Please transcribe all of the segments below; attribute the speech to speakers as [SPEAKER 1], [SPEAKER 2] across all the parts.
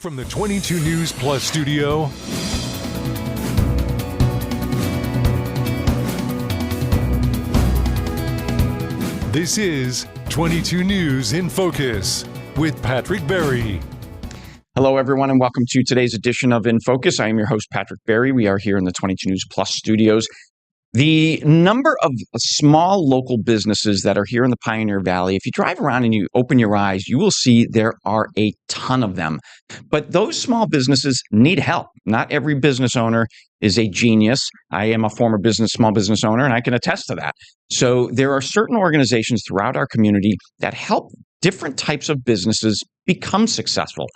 [SPEAKER 1] From the 22 News Plus studio, this is 22 News in Focus with Patrick Berry.
[SPEAKER 2] Hello, everyone, and welcome to today's edition of In Focus. I am your host, Patrick Berry. We are here in the 22 News Plus studios. The number of small local businesses that are here in the Pioneer Valley, if you drive around and you open your eyes, you will see there are a ton of them. But those small businesses need help. Not every business owner is a genius. I am a former small business owner, and I can attest to that. So there are certain organizations throughout our community that help different types of businesses become successful.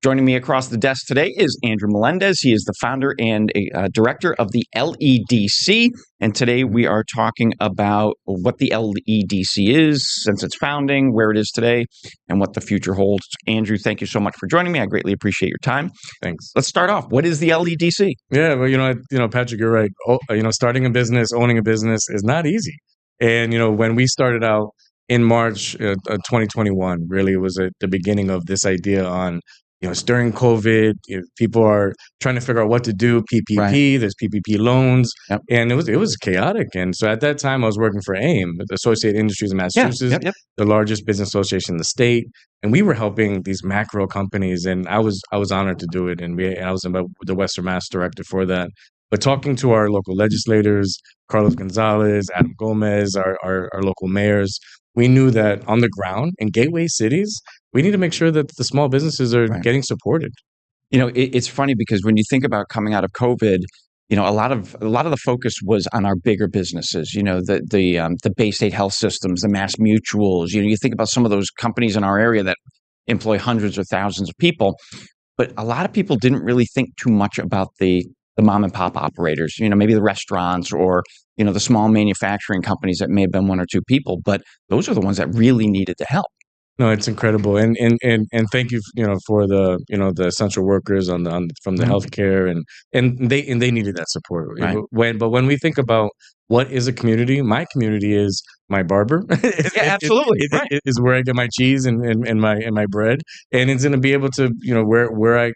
[SPEAKER 2] Joining me across the desk today is Andrew Melendez. He is the founder and director of the LEDC. And today we are talking about what the LEDC is since its founding, where it is today, and what the future holds. Andrew, thank you so much for joining me. I greatly appreciate your time.
[SPEAKER 3] Thanks.
[SPEAKER 2] Let's start off. What is the LEDC?
[SPEAKER 3] Yeah, well, Patrick, you're right. Starting a business, owning a business is not easy. And, when we started out in March 2021, really it was at the beginning of this idea on, it's during COVID, people are trying to figure out what to do. PPP, right. There's PPP loans, yep. And it was chaotic. And so at that time, I was working for AIM, the Associated Industries in Massachusetts, yep. The largest business association in the state, and we were helping these macro companies. And I was honored to do it, and I was the Western Mass director for that. But talking to our local legislators, Carlos Gonzalez, Adam Gomez, our local mayors, we knew that on the ground in gateway cities, we need to make sure that the small businesses are right. getting supported.
[SPEAKER 2] It's funny because when you think about coming out of COVID, a lot of the focus was on our bigger businesses. The Bay State Health Systems, the Mass Mutuals. You think about some of those companies in our area that employ hundreds or thousands of people, but a lot of people didn't really think too much about the mom and pop operators. Maybe the restaurants or the small manufacturing companies that may have been one or two people, but those are the ones that really needed the help.
[SPEAKER 3] No, it's incredible, and thank you, for the essential workers from the mm-hmm. healthcare, and they needed that support.
[SPEAKER 2] Right.
[SPEAKER 3] When we think about what is a community, my community is my barber.
[SPEAKER 2] Absolutely,
[SPEAKER 3] it is where I get my cheese and my bread, and it's going to be able to where I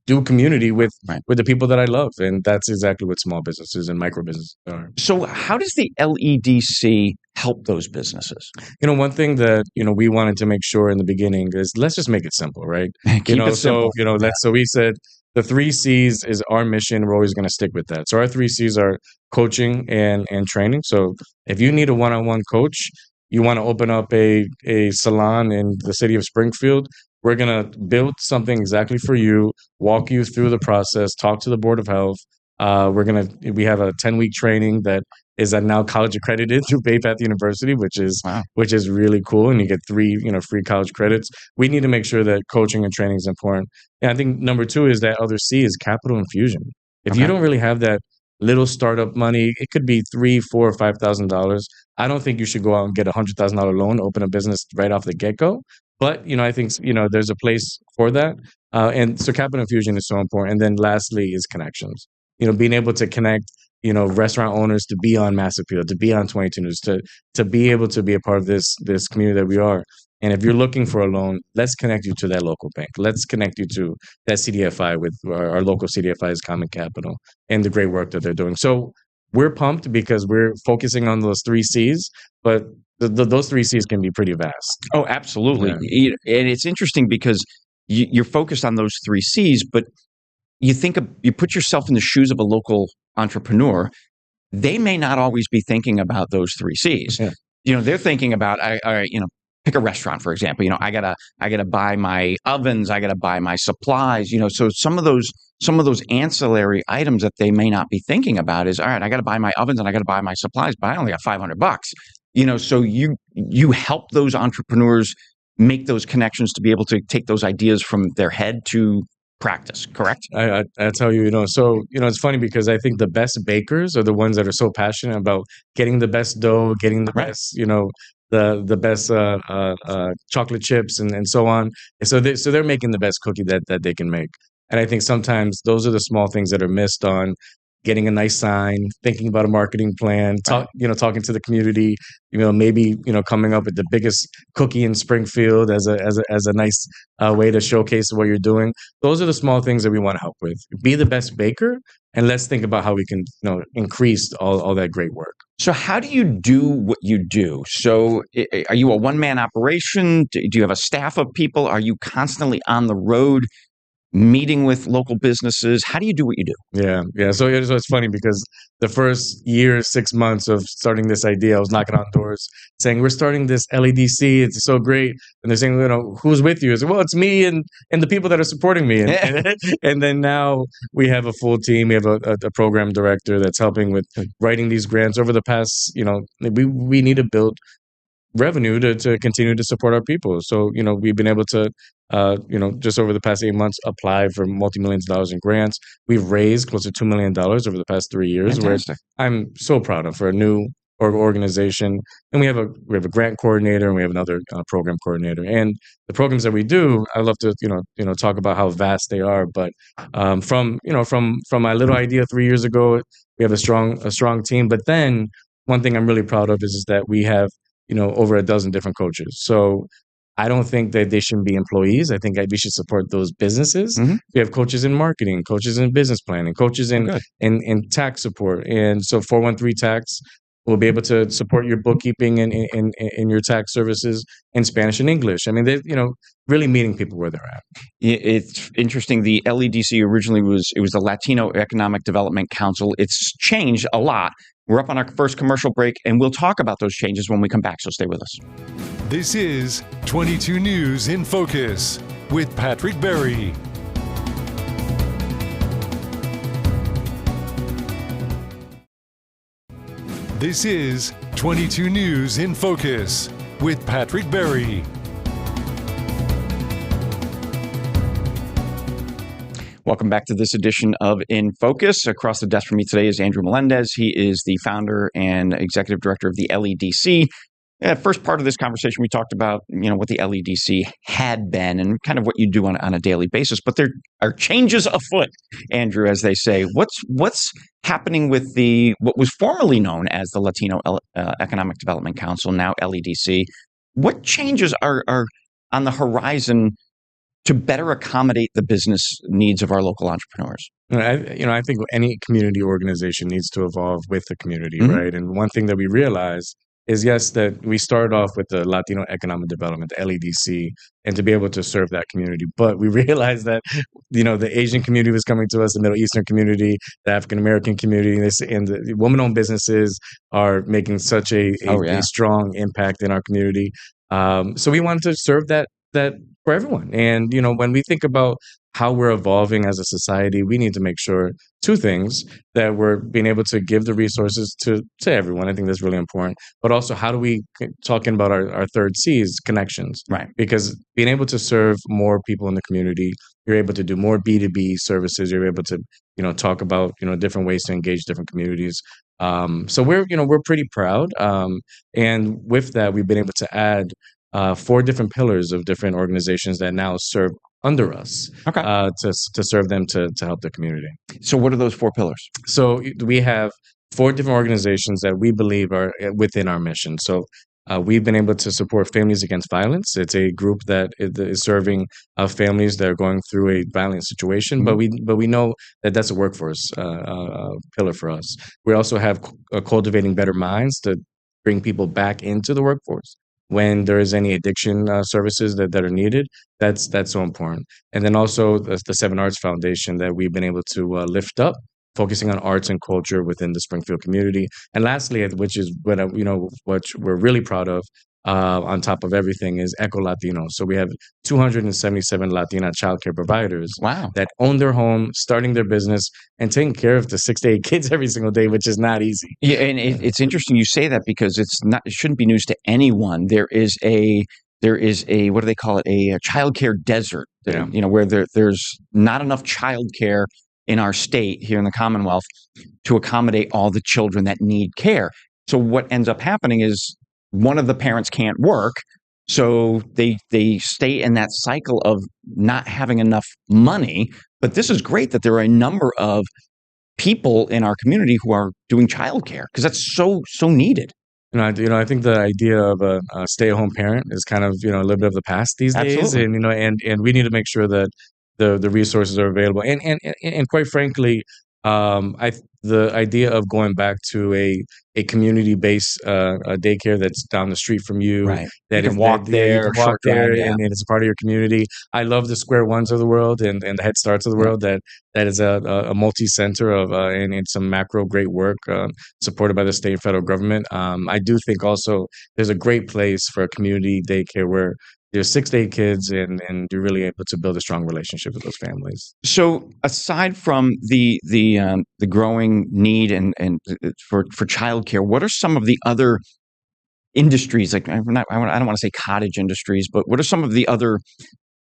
[SPEAKER 3] do community with the people that I love. And that's exactly what small businesses and micro businesses are.
[SPEAKER 2] So how does the LEDC help those businesses?
[SPEAKER 3] One thing that, we wanted to make sure in the beginning is let's just make it simple, right?
[SPEAKER 2] Keep it simple.
[SPEAKER 3] So we said the 3 C's is our mission. We're always going to stick with that. So our 3 C's are coaching and training. So if you need a one-on-one coach, you want to open up a salon in the city of Springfield, we're going to build something exactly for you, walk you through the process, talk to the Board of Health. We have a 10-week training that is now college accredited through Bay Path University, which is really cool. And you get 3, free college credits. We need to make sure that coaching and training is important. And I think number 2 is that other C is capital infusion. If you don't really have that little startup money, it could be $3,000, $4,000, or $5,000. I don't think you should go out and get a $100,000 loan, open a business right off the get-go. But, I think, there's a place for that. And so capital infusion is so important. And then lastly is connections. Being able to connect, restaurant owners to be on Mass Appeal, to be on 22 News, to be able to be a part of this community that we are. And if you're looking for a loan, let's connect you to that local bank. Let's connect you to that CDFI with our local CDFI's Common Capital and the great work that they're doing. So we're pumped because we're focusing on those 3 C's, but those 3 C's can be pretty vast.
[SPEAKER 2] Oh, absolutely. Yeah. And it's interesting because you're focused on those 3 C's, but you put yourself in the shoes of a local entrepreneur. They may not always be thinking about those 3 C's. Yeah. They're thinking about, pick a restaurant, for example. I gotta buy my ovens. I gotta buy my supplies. So some of those ancillary items that they may not be thinking about is, all right, I gotta buy my ovens and I gotta buy my supplies, but I only got $500. So you help those entrepreneurs make those connections to be able to take those ideas from their head to practice, correct?
[SPEAKER 3] I tell you, it's funny because I think the best bakers are the ones that are so passionate about getting the best dough, getting the best, the best chocolate chips and so on. And so they're making the best cookie that they can make. And I think sometimes those are the small things that are missed on getting a nice sign, thinking about a marketing plan, talking to the community, maybe, coming up with the biggest cookie in Springfield as a nice way to showcase what you're doing. Those are the small things that we want to help with. Be the best baker, and let's think about how we can, increase all that great work.
[SPEAKER 2] So how do you do what you do? So are you a one-man operation? Do you have a staff of people? Are you constantly on the road meeting with local businesses? How do you do what you do?
[SPEAKER 3] Yeah. So it's funny because the first year, 6 months of starting this idea, I was knocking on doors saying, we're starting this LEDC. It's so great. And they're saying, who's with you? I said, well, it's me and the people that are supporting me. And then now we have a full team. We have a program director that's helping with writing these grants over the past, we need to build revenue to continue to support our people. So, we've been able to, just over the past 8 months, apply for multi-millions of dollars in grants. We've raised close to $2 million over the past 3 years,
[SPEAKER 2] Fantastic.
[SPEAKER 3] where I'm so proud of for a new organization. And we have a grant coordinator, and we have another program coordinator. And the programs that we do, I love to, talk about how vast they are. But from my little idea 3 years ago, we have a strong team. But then one thing I'm really proud of is that we have over a dozen different coaches. So I don't think that they shouldn't be employees. I think we should support those businesses.
[SPEAKER 2] Mm-hmm.
[SPEAKER 3] We have coaches in marketing, coaches in business planning, coaches in tax support. And so 413 Tax will be able to support your bookkeeping and your tax services in Spanish and English. I mean, they really meeting people where they're at.
[SPEAKER 2] It's interesting. The LEDC originally was the Latino Economic Development Council. It's changed a lot. We're up on our first commercial break, and we'll talk about those changes when we come back, so stay with us.
[SPEAKER 1] This is 22 News in Focus with Patrick Berry. This is 22 News in Focus with Patrick Berry.
[SPEAKER 2] Welcome back to this edition of In Focus. Across the desk from me today is Andrew Melendez. He is the founder and executive director of the LEDC. First part of this conversation, we talked about what the LEDC had been and kind of what you do on a daily basis. But there are changes afoot, Andrew, as they say. What's happening with what was formerly known as the Latino Economic Development Council, now LEDC? What changes are on the horizon to better accommodate the business needs of our local entrepreneurs?
[SPEAKER 3] I think any community organization needs to evolve with the community,
[SPEAKER 2] Mm-hmm.
[SPEAKER 3] right? And one thing that we realize is, yes, that we started off with the Latino Economic Development, the LEDC, and to be able to serve that community. But we realized that, the Asian community was coming to us, the Middle Eastern community, the African American community, and the woman-owned businesses are making such a strong impact in our community. So we wanted to serve that for everyone. And, when we think about how we're evolving as a society, we need to make sure two things: that we're being able to give the resources to everyone. I think that's really important. But also, how do we, talking about our third C's, connections,
[SPEAKER 2] right? Because
[SPEAKER 3] being able to serve more people in the community, you're able to do more B2B services. You're able to, talk about, different ways to engage different communities. So we're pretty proud. And with that, we've been able to add 4 different pillars of different organizations that now serve under us, to serve them to help the community.
[SPEAKER 2] So what are those 4 pillars?
[SPEAKER 3] So we have 4 different organizations that we believe are within our mission. So we've been able to support Families Against Violence. It's a group that is serving families that are going through a violent situation. Mm-hmm. But we know that that's a workforce pillar for us. We also have Cultivating Better Minds to bring people back into the workforce when there is any addiction services that are needed. That's so important. And then also the 7 Arts Foundation that we've been able to lift up, focusing on arts and culture within the Springfield community. And lastly, which is what we're really proud of, on top of everything, is Eco Latino. So we have 277 Latina childcare providers that own their home, starting their business, and taking care of the 6 to 8 kids every single day, which is not easy.
[SPEAKER 2] Yeah, and it's interesting you say that, because it shouldn't be news to anyone. There is a what do they call it? A childcare desert. Where there's not enough childcare in our state here in the Commonwealth to accommodate all the children that need care. So what ends up happening is one of the parents can't work, so they stay in that cycle of not having enough money. But this is great that there are a number of people in our community who are doing childcare, because that's so needed.
[SPEAKER 3] I think the idea of a stay-at-home parent is kind of, a little bit of the past these days,
[SPEAKER 2] Absolutely.
[SPEAKER 3] and we need to make sure that the resources are available. And quite frankly, I the idea of going back to a community-based daycare that's down the street from you,
[SPEAKER 2] Right.
[SPEAKER 3] that
[SPEAKER 2] You
[SPEAKER 3] is
[SPEAKER 2] can walk
[SPEAKER 3] that, yeah, you
[SPEAKER 2] there,
[SPEAKER 3] can walk
[SPEAKER 2] short drive,
[SPEAKER 3] there,
[SPEAKER 2] yeah.
[SPEAKER 3] and it's a part of your community. I love the Square Ones of the world and the Head Starts of the
[SPEAKER 2] Yeah.
[SPEAKER 3] world that is a multi-center of and some macro great work supported by the state and federal government. I do think also there's a great place for a community daycare where there's 6 to 8 kids and you're really able to build a strong relationship with those families.
[SPEAKER 2] So aside from the growing need and for childcare, what are some of the other industries? Like, I don't want to say cottage industries, but what are some of the other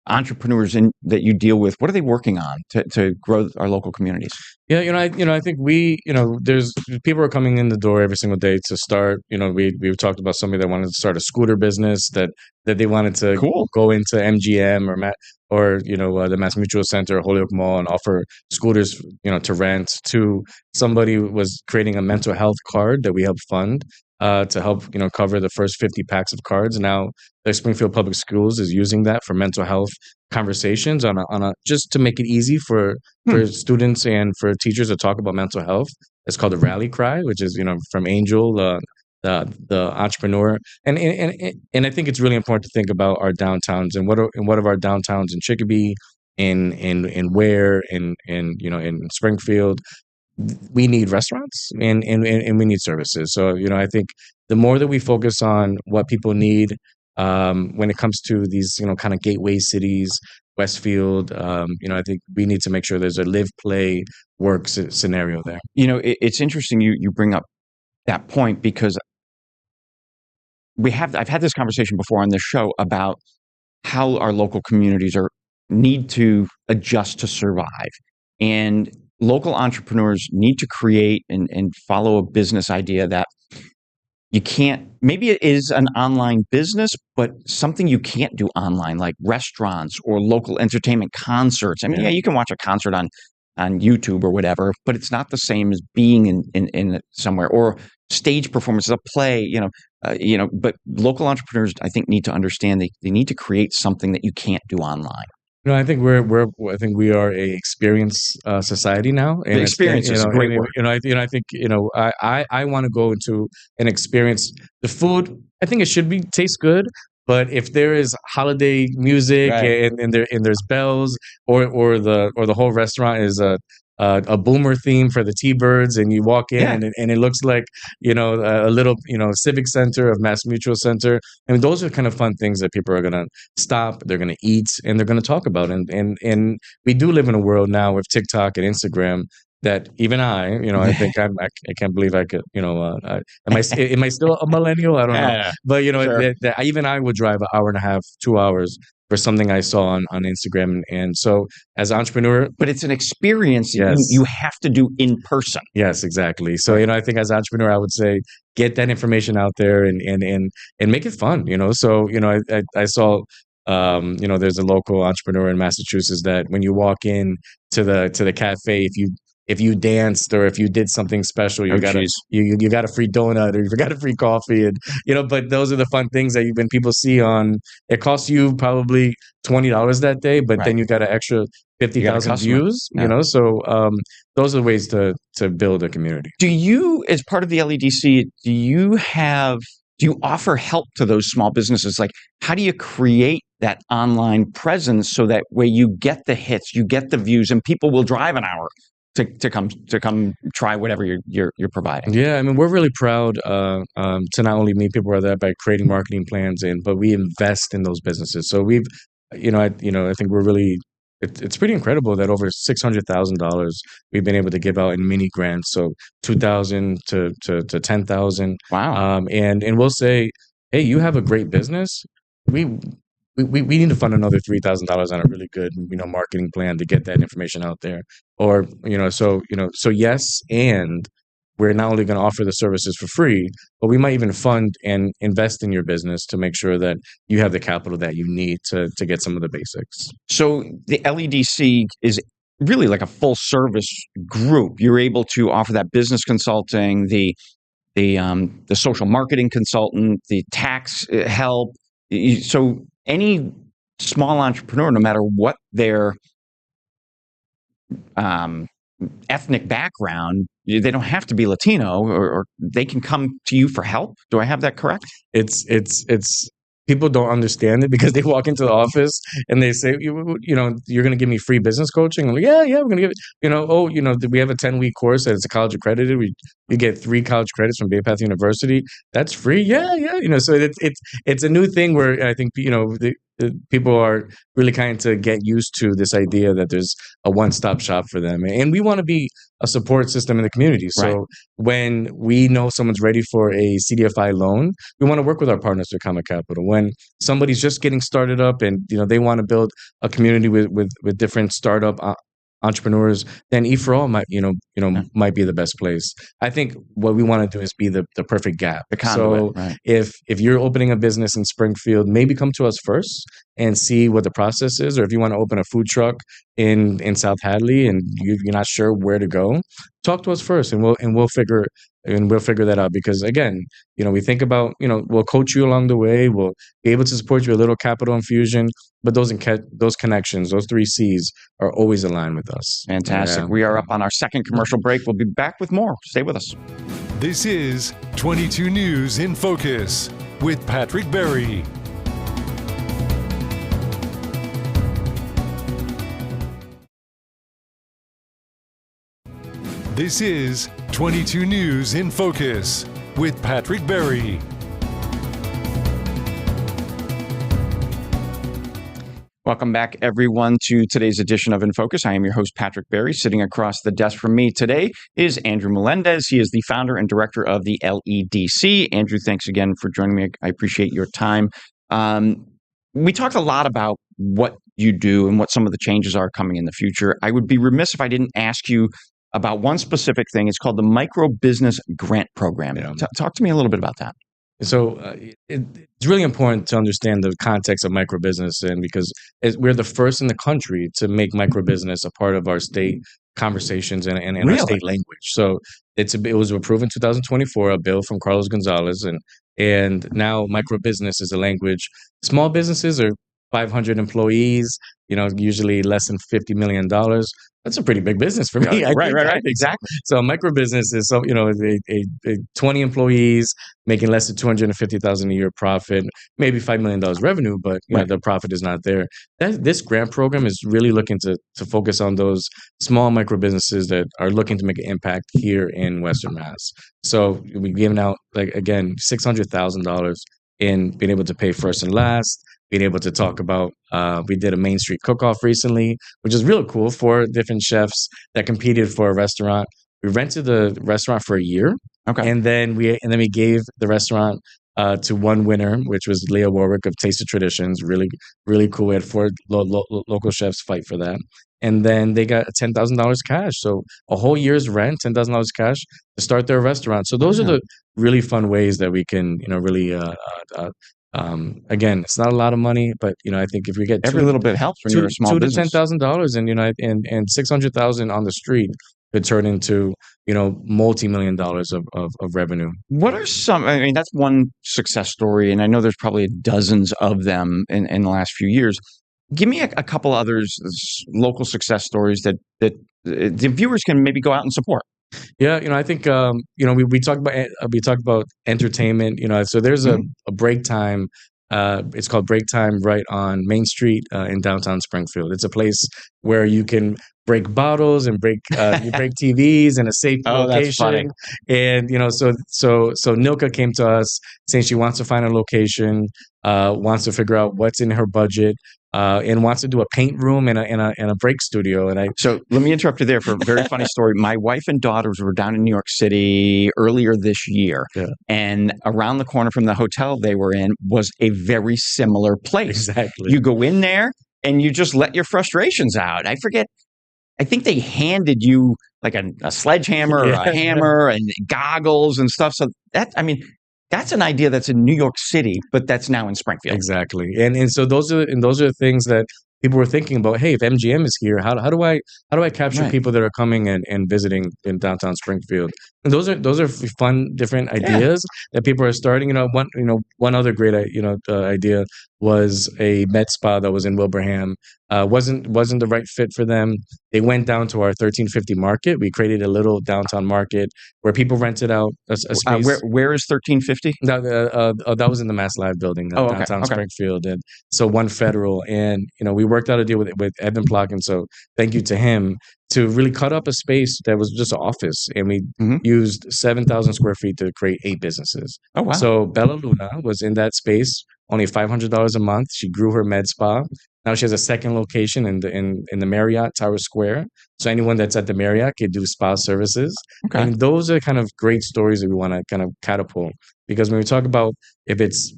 [SPEAKER 2] entrepreneurs that you deal with? What are they working on to grow our local communities?
[SPEAKER 3] Yeah, I think there's people are coming in the door every single day to start. We've talked about somebody that wanted to start a scooter business that they wanted to
[SPEAKER 2] Cool.
[SPEAKER 3] go into MGM or the Mass Mutual Center or Holyoke Mall and offer scooters, to rent. To somebody who was creating a mental health card that we help fund to help cover the first 50 packs of cards. Now, the Springfield Public Schools is using that for mental health conversations on a just to make it easy for students and for teachers to talk about mental health. It's called the Rally Cry, which is from Angel, the entrepreneur, and I think it's really important to think about our downtowns and what of our downtowns in Chicopee, in Ware, in Springfield. We need restaurants and we need services. So I think the more that we focus on what people need when it comes to these kind of gateway cities, Westfield, I think we need to make sure there's a live, play, work scenario there.
[SPEAKER 2] It's interesting you bring up that point, because I've had this conversation before on this show about how our local communities need to adjust to survive. And local entrepreneurs need to create and follow a business idea that you can't, maybe it is an online business, but something you can't do online, like restaurants or local entertainment concerts. I mean, yeah, you can watch a concert on YouTube or whatever, but it's not the same as being in somewhere, or stage performances, a play, but local entrepreneurs, I think, need to understand they need to create something that you can't do online.
[SPEAKER 3] I think I think we are a experience society now, and
[SPEAKER 2] The experience is a great word.
[SPEAKER 3] I think I want to go into an experience. The food, I think it should taste good, but if there is holiday music,
[SPEAKER 2] Right.
[SPEAKER 3] and there's bells, or the whole restaurant is a boomer theme for the T-Birds, and you walk in,
[SPEAKER 2] Yeah.
[SPEAKER 3] and it looks like a little civic center of Mass Mutual Center. I mean, those are kind of fun things that people are going to stop, they're going to eat, and they're going to talk about. And we do live in a world now with TikTok and Instagram that even I think I can't believe I could, am I still a millennial? I don't know.
[SPEAKER 2] Yeah,
[SPEAKER 3] But
[SPEAKER 2] sure.
[SPEAKER 3] even I would drive an hour and a half, 2 hours for something I saw on Instagram. And so as an entrepreneur,
[SPEAKER 2] But it's an experience
[SPEAKER 3] yes,
[SPEAKER 2] you have to do in person.
[SPEAKER 3] yes, exactly. So, I think as an entrepreneur, I would say get that information out there and make it fun, So, I saw, there's a local entrepreneur in Massachusetts that when you walk in to the cafe, if you danced or if you did something special, you got a free donut or you got a free coffee, and but those are the fun things that when people see it costs you probably $20 that day, but then you got an extra 50,000 views, So those are the ways to build a community.
[SPEAKER 2] Do you, as part of the LEDC, do you offer help to those small businesses? Like, how do you create that online presence so that way you get the hits, you get the views, and people will drive an hour to come try whatever you're providing?
[SPEAKER 3] Yeah, I mean, we're really proud to not only meet people where they're at by creating marketing plans, but we invest in those businesses. So we've, I think we're really. It's pretty incredible that over $600,000 we've been able to give out in mini grants. So 2,000 to 10,000.
[SPEAKER 2] Wow.
[SPEAKER 3] And we'll say, hey, you have a great business. We need to fund another $3,000 on a really good marketing plan to get that information out there. Or so yes, and we're not only going to offer the services for free, but we might even fund and invest in your business to make sure that you have the capital that you need to get some of the basics.
[SPEAKER 2] So the LEDC is really like a full service group. You're able to offer that business consulting, the social marketing consultant, the tax help. So any small entrepreneur, no matter what their ethnic background, they don't have to be Latino, or they can come to you for help. Do I have that correct?
[SPEAKER 3] It's people don't understand it because they walk into the office and they say, you're going to give me free business coaching. I'm like, yeah, we're going to give it, we have a 10-week course that it's a college accredited. You get 3 college credits from Bay Path University. That's free. Yeah. So it's a new thing where I think, the people are really kind to get used to this idea that there's a one-stop shop for them. And we want to be a support system in the community. So
[SPEAKER 2] Right.
[SPEAKER 3] when we know someone's ready for a CDFI loan, we want to work with our partners at Common Capital. When somebody's just getting started up and they want to build a community with different startup entrepreneurs, then E4All might be the best place. I think what we want to do is be the perfect gap.
[SPEAKER 2] The conduit,
[SPEAKER 3] So
[SPEAKER 2] right.
[SPEAKER 3] if you're opening a business in Springfield, maybe come to us first and see what the process is. Or if you want to open a food truck in South Hadley and you're not sure where to go, talk to us first, and we'll figure that out. Because again, we think about, we'll coach you along the way. We'll be able to support you a little capital infusion, but those connections, those 3 C's are always aligned with us.
[SPEAKER 2] Fantastic.
[SPEAKER 3] Yeah.
[SPEAKER 2] We are up on our second commercial break. We'll be back with more. Stay with us.
[SPEAKER 1] This is 22 News in Focus with Patrick Berry. This is 22 News in Focus with Patrick Berry.
[SPEAKER 2] Welcome back, everyone, to today's edition of InFocus. I am your host, Patrick Berry. Sitting across the desk from me today is Andrew Melendez. He is the founder and director of the LEDC. Andrew, thanks again for joining me. I appreciate your time. We talked a lot about what you do and what some of the changes are coming in the future. I would be remiss if I didn't ask you about one specific thing. It's called the Micro Business Grant Program.
[SPEAKER 3] Yeah.
[SPEAKER 2] Talk to me a little bit about that.
[SPEAKER 3] So it's really important to understand the context of microbusiness, and because we're the first in the country to make microbusiness a part of our state conversations and
[SPEAKER 2] Really?
[SPEAKER 3] our state language. So it was approved in 2024, a bill from Carlos Gonzalez, and now microbusiness is a language. Small businesses are 500 employees, usually less than $50 million. That's a pretty big business for me.
[SPEAKER 2] Right. Exactly.
[SPEAKER 3] So a microbusiness is a 20 employees making less than $250,000 a year profit, maybe $5 million revenue, but
[SPEAKER 2] Right.
[SPEAKER 3] the profit is not there. This grant program is really looking to focus on those small micro businesses that are looking to make an impact here in Western Mass. So we've given out, $600,000 in being able to pay first and last. Being able to talk about, we did a Main Street cook-off recently, which is really cool for different chefs that competed for a restaurant. We rented the restaurant for a year,
[SPEAKER 2] Okay.
[SPEAKER 3] and then we gave the restaurant to one winner, which was Leah Warwick of Taste of Traditions. Really, really cool. We had 4 local chefs fight for that, and then they got $10,000 cash. So a whole year's rent, $10,000 cash to start their restaurant. So those are the really fun ways that we can, really. Again, it's not a lot of money, but I think if we get
[SPEAKER 2] Every little bit helps when you're a small
[SPEAKER 3] $2,000 to
[SPEAKER 2] business.
[SPEAKER 3] $10,000, and $600,000 on the street could turn into multi-million dollars of revenue.
[SPEAKER 2] What are some? I mean, that's one success story, and I know there's probably dozens of them in the last few years. Give me a couple others, local success stories that the viewers can maybe go out and support.
[SPEAKER 3] Yeah, I think we talked about entertainment. So there's a break time. It's called Break Time right on Main Street in downtown Springfield. It's a place where you can break bottles and break TVs in a safe location.
[SPEAKER 2] That's funny.
[SPEAKER 3] And so Nilka came to us saying she wants to find a location, wants to figure out what's in her budget. And wants to do a paint room and a break studio.
[SPEAKER 2] So let me interrupt you there for a very funny story. My wife and daughters were down in New York City earlier this year, and around the corner from the hotel they were in was a very similar place.
[SPEAKER 3] Exactly.
[SPEAKER 2] You go in there and you just let your frustrations out. I think they handed you like a sledgehammer or a hammer and goggles and stuff. So that's an idea that's in New York City, but that's now in Springfield.
[SPEAKER 3] Exactly. And so those are the things that people were thinking about, hey, if MGM is here, how do I capture
[SPEAKER 2] Right.
[SPEAKER 3] people that are coming and visiting in downtown Springfield? And those are fun, different ideas that people are starting. One other great idea was a med spa that was in Wilbraham. Wasn't the right fit for them. They went down to our 1350 market. We created a little downtown market where people rented out a space.
[SPEAKER 2] Where is 1350?
[SPEAKER 3] That was in the Mass Live building, downtown Springfield, and so One Federal, and we worked out a deal with Evan Plotkin. So thank you to him to really cut up a space that was just an office, and we used 7,000 square feet to create 8 businesses.
[SPEAKER 2] Oh wow!
[SPEAKER 3] So Bella Luna was in that space, only $500 a month. She grew her med spa. Now she has a second location in the Marriott Tower Square. So anyone that's at the Marriott can do spa services.
[SPEAKER 2] Okay.
[SPEAKER 3] And those are kind of great stories that we want to kind of catapult, because when we talk about if it's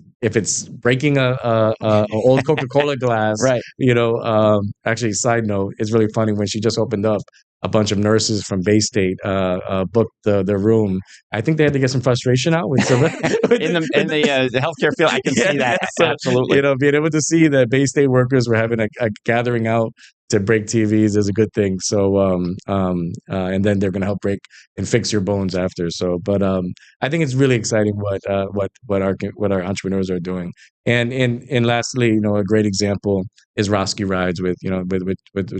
[SPEAKER 3] breaking a old Coca-Cola glass,
[SPEAKER 2] right?
[SPEAKER 3] Actually, side note, it's really funny when she just opened up. A bunch of nurses from Bay State booked their room. I think they had to get some frustration out with some
[SPEAKER 2] in the healthcare field. I can see that.
[SPEAKER 3] So,
[SPEAKER 2] absolutely.
[SPEAKER 3] Being able to see that Bay State workers were having a gathering out to break TVs is a good thing. So, and then they're going to help break and fix your bones after. So, but I think it's really exciting what our entrepreneurs are doing. And lastly, a great example is Roski Rides with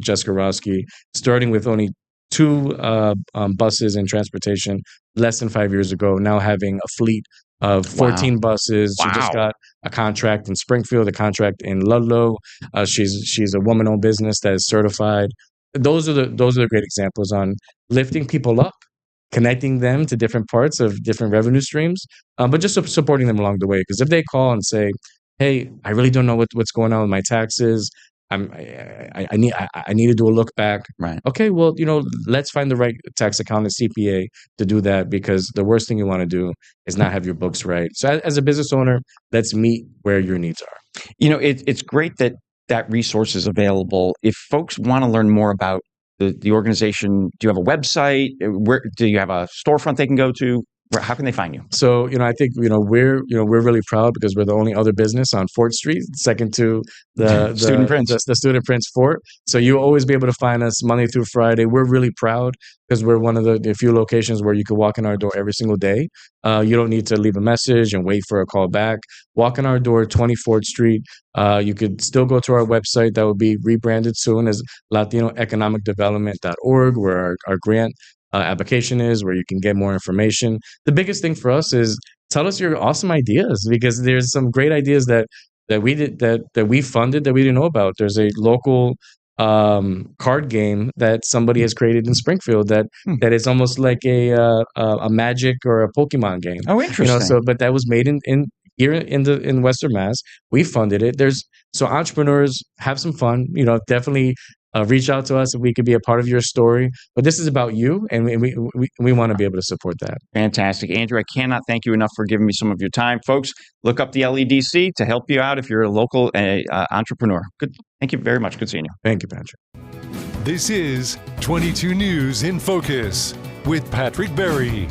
[SPEAKER 3] Jessica Roski, starting with only 2 buses and transportation less than 5 years ago, now having a fleet of 14 buses.
[SPEAKER 2] Wow.
[SPEAKER 3] She just got a contract in Springfield, a contract in Ludlow. She's a woman-owned business that is certified. Those are the great examples on lifting people up, connecting them to different parts of different revenue streams, but just supporting them along the way. Because if they call and say, hey, I really don't know what's going on with my taxes, I need to do a look back.
[SPEAKER 2] Right.
[SPEAKER 3] Okay, well, let's find the right tax accountant, CPA to do that, because the worst thing you want to do is not have your books right. So as a business owner, let's meet where your needs are.
[SPEAKER 2] It's great that resource is available. If folks want to learn more about the organization, do you have a website? Where do you have a storefront they can go to? How can they find you?
[SPEAKER 3] So, I think, we're really proud because we're the only other business on Fort Street, second to the
[SPEAKER 2] Student Prince.
[SPEAKER 3] The Student Prince Fort. So you'll always be able to find us Monday through Friday. We're really proud because we're one of the few locations where you can walk in our door every single day. You don't need to leave a message and wait for a call back. Walk in our door, 24th Street. You could still go to our website that will be rebranded soon as LatinoEconomicDevelopment.org, where our grant application is, where you can get more information. The biggest thing for us is tell us your awesome ideas, because there's some great ideas that we did that we funded that we didn't know about. There's a local card game that somebody has created in Springfield that is almost like a Magic or a Pokemon game.
[SPEAKER 2] Oh, interesting.
[SPEAKER 3] But that was made in here in Western Mass. We funded it. So entrepreneurs, have some fun. Definitely reach out to us if we could be a part of your story. But this is about you, and we want to be able to support that.
[SPEAKER 2] Fantastic. Andrew, I cannot thank you enough for giving me some of your time. Folks, look up the LEDC to help you out if you're a local entrepreneur. Good. Thank you very much. Good seeing you.
[SPEAKER 3] Thank you, Patrick.
[SPEAKER 1] This is 22 News in Focus with Patrick Berry.